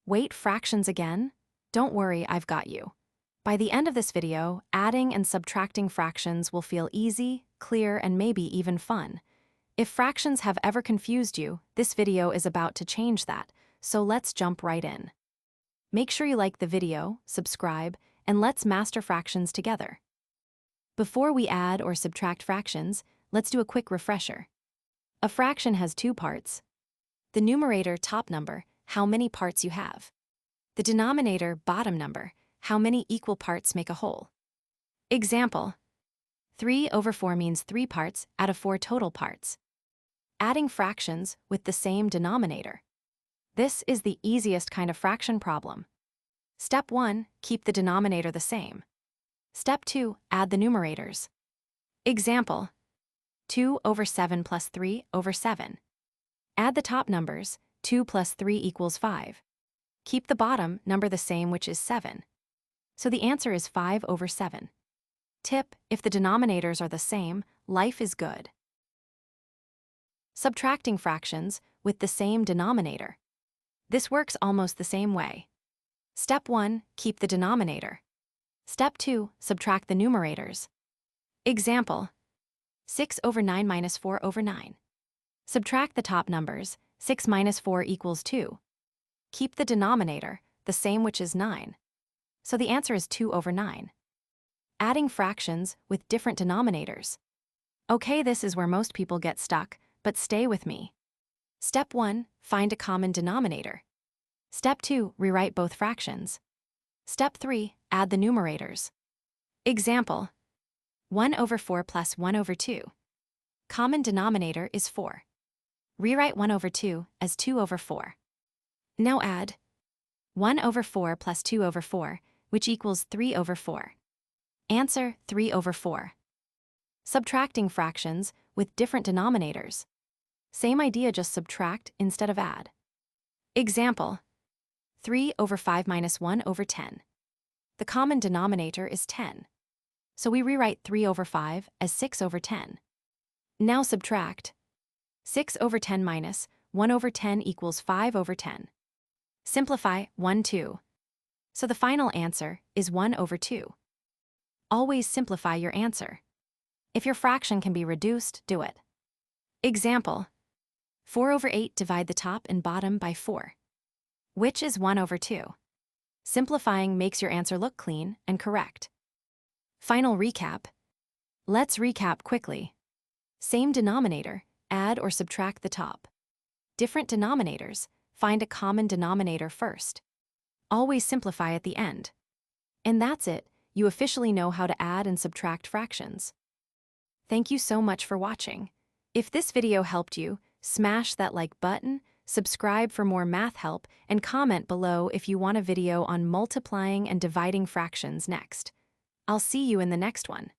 Wait, fractions again? Don't worry, I've got you. By the end of this video, adding and subtracting fractions will feel easy, clear, and maybe even fun. If fractions have ever confused you, this video is about to change that, so let's jump right in. Make sure you like the video, subscribe, and let's master fractions together. Before we add or subtract fractions, let's do a quick refresher. A fraction has two parts. The numerator, top number, how many parts you have. The denominator, bottom number, how many equal parts make a whole. Example: 3/4 means 3 parts out of 4 total parts. Adding fractions with the same denominator. This is the easiest kind of fraction problem. Step 1, keep the denominator the same. Step 2, add the numerators. Example: 2/7 plus 3/7. Add the top numbers, 2 plus 3 equals 5. Keep the bottom number the same, which is 7. So the answer is 5/7. Tip: if the denominators are the same, life is good. Subtracting fractions with the same denominator. This works almost the same way. Step 1, keep the denominator. Step 2, subtract the numerators. Example: 6/9 minus 4/9. Subtract the top numbers, 6 minus 4 equals 2. Keep the denominator the same, which is 9. So the answer is 2/9. Adding fractions with different denominators. Okay, this is where most people get stuck, but stay with me. Step 1, find a common denominator. Step 2, rewrite both fractions. Step 3, add the numerators. Example: 1/4 plus 1/2. Common denominator is 4. Rewrite 1/2 as 2/4. Now add 1/4 plus 2/4, which equals 3/4. Answer: 3/4. Subtracting fractions with different denominators. Same idea, just subtract instead of add. Example: 3/5 minus 1/10. The common denominator is 10. So we rewrite 3/5 as 6/10. Now subtract. 6/10 minus 1/10 equals 5/10. Simplify 1/2. So the final answer is 1/2. Always simplify your answer. If your fraction can be reduced, do it. Example: 4/8 divide the top and bottom by 4. Which is 1/2. Simplifying makes your answer look clean and correct. Final recap. Let's recap quickly. Same denominator, add or subtract the top. Different denominators, find a common denominator first. Always simplify at the end. And that's it, you officially know how to add and subtract fractions. Thank you so much for watching. If this video helped you, smash that like button, subscribe for more math help, and comment below if you want a video on multiplying and dividing fractions next. I'll see you in the next one.